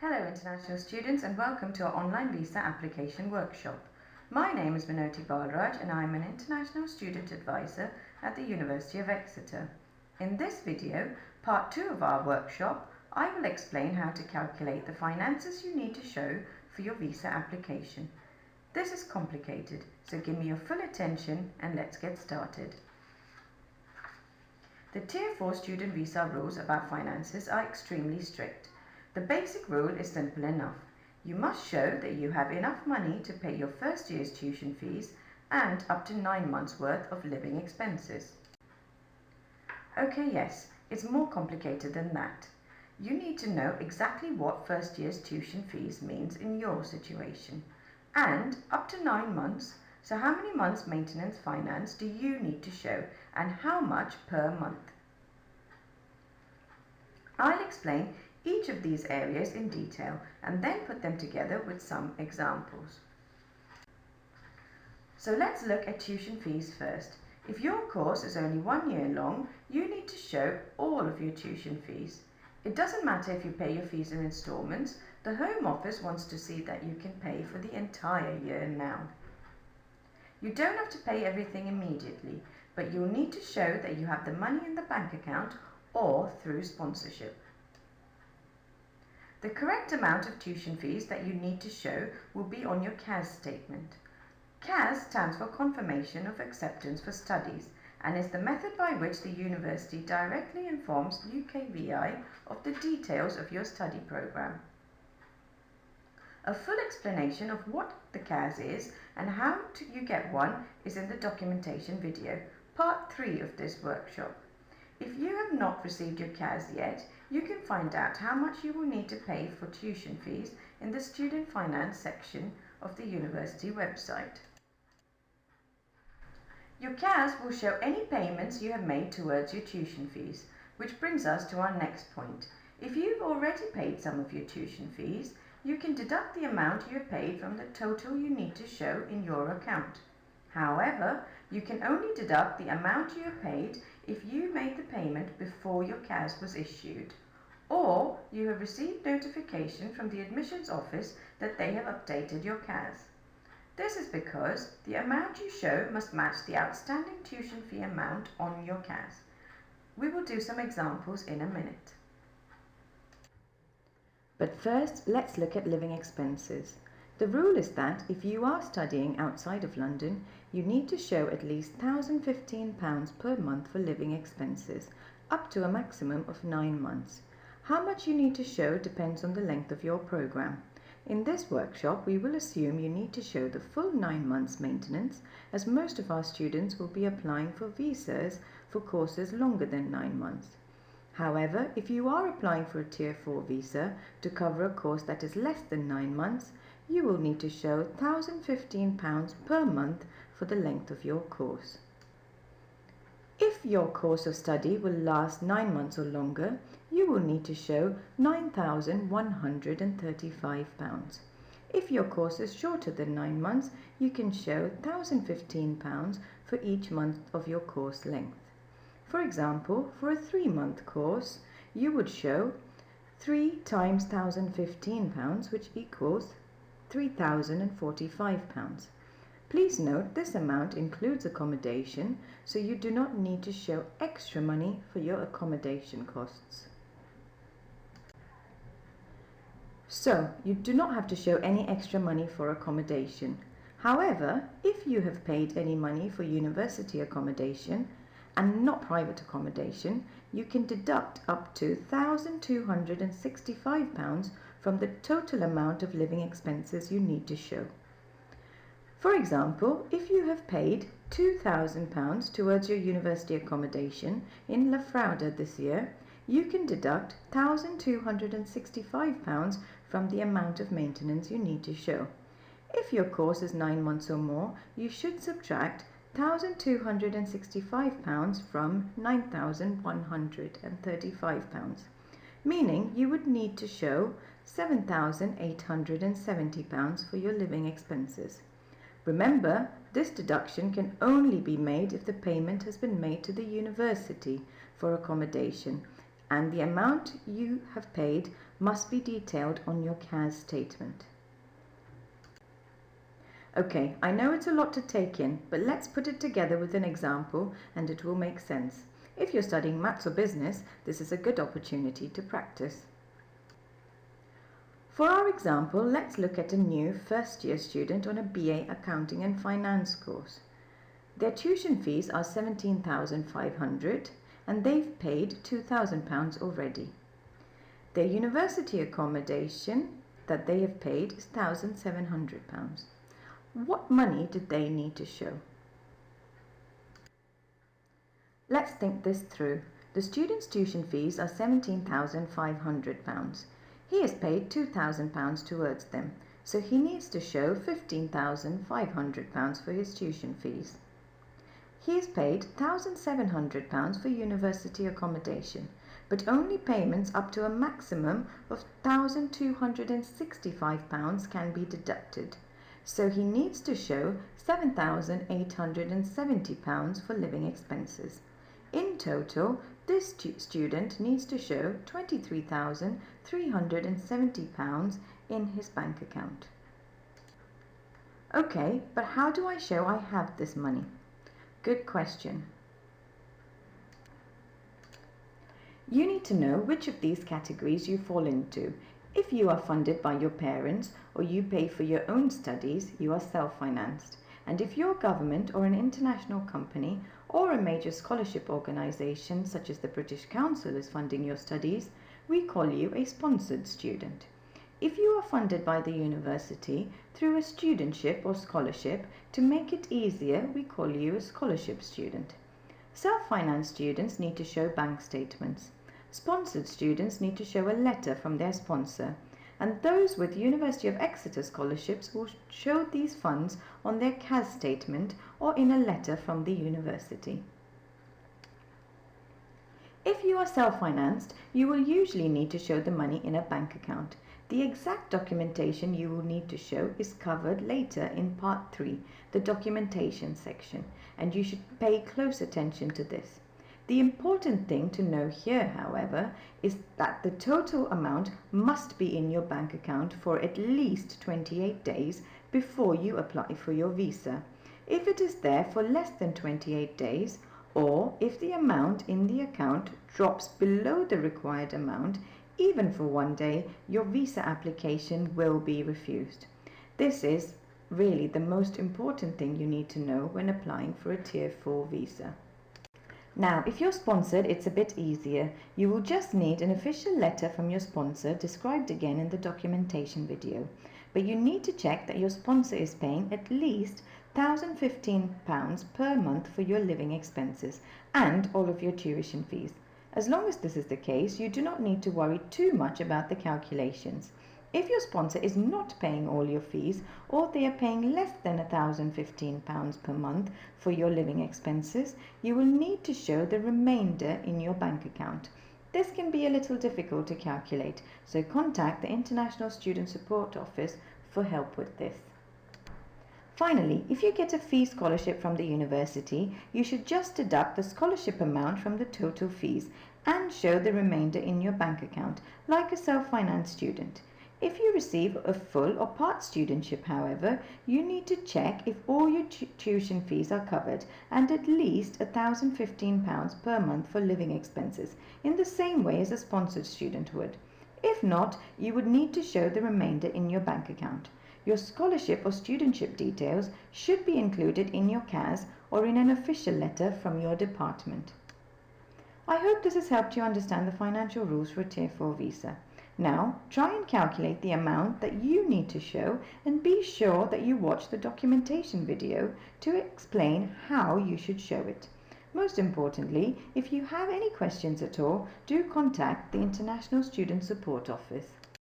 Hello international students and welcome to our online visa application workshop. My name is Minoti Balraj and I am an international student advisor at the University of Exeter. In this video, part 2 of our workshop, I will explain how to calculate the finances you need to show for your visa application. This is complicated, so give me your full attention and let's get started. The Tier 4 student visa rules about finances are extremely strict. The basic rule is simple enough. You must show that you have enough money to pay your first year's tuition fees and up to 9 months' worth of living expenses. Okay, yes, it's more complicated than that. You need to know exactly what first year's tuition fees means in your situation. And up to 9 months, so how many months maintenance finance do you need to show and how much per month? I'll explain each of these areas in detail and then put them together with some examples. So let's look at tuition fees first. If your course is only 1 year long, you need to show all of your tuition fees. It doesn't matter if you pay your fees in installments, the Home Office wants to see that you can pay for the entire year now. You don't have to pay everything immediately, but you'll need to show that you have the money in the bank account or through sponsorship. The correct amount of tuition fees that you need to show will be on your CAS statement. CAS stands for Confirmation of Acceptance for Studies and is the method by which the university directly informs UKVI of the details of your study programme. A full explanation of what the CAS is and how you get one is in the documentation video, part 3 of this workshop. If you have not received your CAS yet, you can find out how much you will need to pay for tuition fees in the Student Finance section of the university website. Your CAS will show any payments you have made towards your tuition fees, which brings us to our next point. If you've already paid some of your tuition fees, you can deduct the amount you have paid from the total you need to show in your account. However, you can only deduct the amount you have paid if you made the payment before your CAS was issued, or you have received notification from the admissions office that they have updated your CAS. This is because the amount you show must match the outstanding tuition fee amount on your CAS. We will do some examples in a minute. But first, let's look at living expenses. The rule is that if you are studying outside of London, you need to show at least £1,015 per month for living expenses, up to a maximum of 9 months. How much you need to show depends on the length of your programme. In this workshop, we will assume you need to show the full 9 months maintenance, as most of our students will be applying for visas for courses longer than 9 months. However, if you are applying for a Tier 4 visa to cover a course that is less than 9 months, you will need to show £1,015 per month for the length of your course. If your course of study will last 9 months or longer, you will need to show £9,135. If your course is shorter than 9 months, you can show £1,015 for each month of your course length. For example, for a 3-month course, you would show 3 times £1,015, which equals £3,045. Please note this amount includes accommodation, so you do not need to show extra money for your accommodation costs. So, you do not have to show any extra money for accommodation. However, if you have paid any money for university accommodation, and not private accommodation, you can deduct up to £1,265 from the total amount of living expenses you need to show. For example, if you have paid £2,000 towards your university accommodation in Lafrauda this year, you can deduct £1,265 from the amount of maintenance you need to show. If your course is 9 months or more, you should subtract £1,265 from £9,135, meaning you would need to show £7,870 for your living expenses. Remember, this deduction can only be made if the payment has been made to the university for accommodation and the amount you have paid must be detailed on your CAS statement. Okay, I know it's a lot to take in, but let's put it together with an example and it will make sense. If you're studying maths or business, this is a good opportunity to practice. For our example, let's look at a new first-year student on a BA Accounting and Finance course. Their tuition fees are £17,500 and they've paid £2,000 already. Their university accommodation that they have paid is £1,700. What money did they need to show? Let's think this through. The student's tuition fees are £17,500. He has paid £2,000 towards them, so he needs to show £15,500 for his tuition fees. He has paid £1,700 for university accommodation, but only payments up to a maximum of £1,265 can be deducted, so he needs to show £7,870 for living expenses. In total, this student needs to show £23,370 in his bank account. Okay, but how do I show I have this money? Good question. You need to know which of these categories you fall into. If you are funded by your parents or you pay for your own studies, you are self-financed. And if your government or an international company or a major scholarship organisation such as the British Council is funding your studies, we call you a sponsored student. If you are funded by the university through a studentship or scholarship, to make it easier, we call you a scholarship student. Self-financed students need to show bank statements. Sponsored students need to show a letter from their sponsor. And those with University of Exeter scholarships will show these funds on their CAS statement or in a letter from the university. If you are self-financed, you will usually need to show the money in a bank account. The exact documentation you will need to show is covered later in Part 3, the documentation section, and you should pay close attention to this. The important thing to know here, however, is that the total amount must be in your bank account for at least 28 days before you apply for your visa. If it is there for less than 28 days, or if the amount in the account drops below the required amount, even for 1 day, your visa application will be refused. This is really the most important thing you need to know when applying for a Tier 4 visa. Now, if you're sponsored, it's a bit easier. You will just need an official letter from your sponsor, described again in the documentation video. But you need to check that your sponsor is paying at least £1,015 per month for your living expenses and all of your tuition fees. As long as this is the case, you do not need to worry too much about the calculations. If your sponsor is not paying all your fees, or they are paying less than £1,015 per month for your living expenses, you will need to show the remainder in your bank account. This can be a little difficult to calculate, so contact the International Student Support Office for help with this. Finally, if you get a fee scholarship from the university, you should just deduct the scholarship amount from the total fees and show the remainder in your bank account, like a self-financed student. If you receive a full or part studentship, however, you need to check if all your tuition fees are covered and at least £1,015 per month for living expenses, in the same way as a sponsored student would. If not, you would need to show the remainder in your bank account. Your scholarship or studentship details should be included in your CAS or in an official letter from your department. I hope this has helped you understand the financial rules for a Tier 4 visa. Now, try and calculate the amount that you need to show and be sure that you watch the documentation video to explain how you should show it. Most importantly, if you have any questions at all, do contact the International Student Support Office.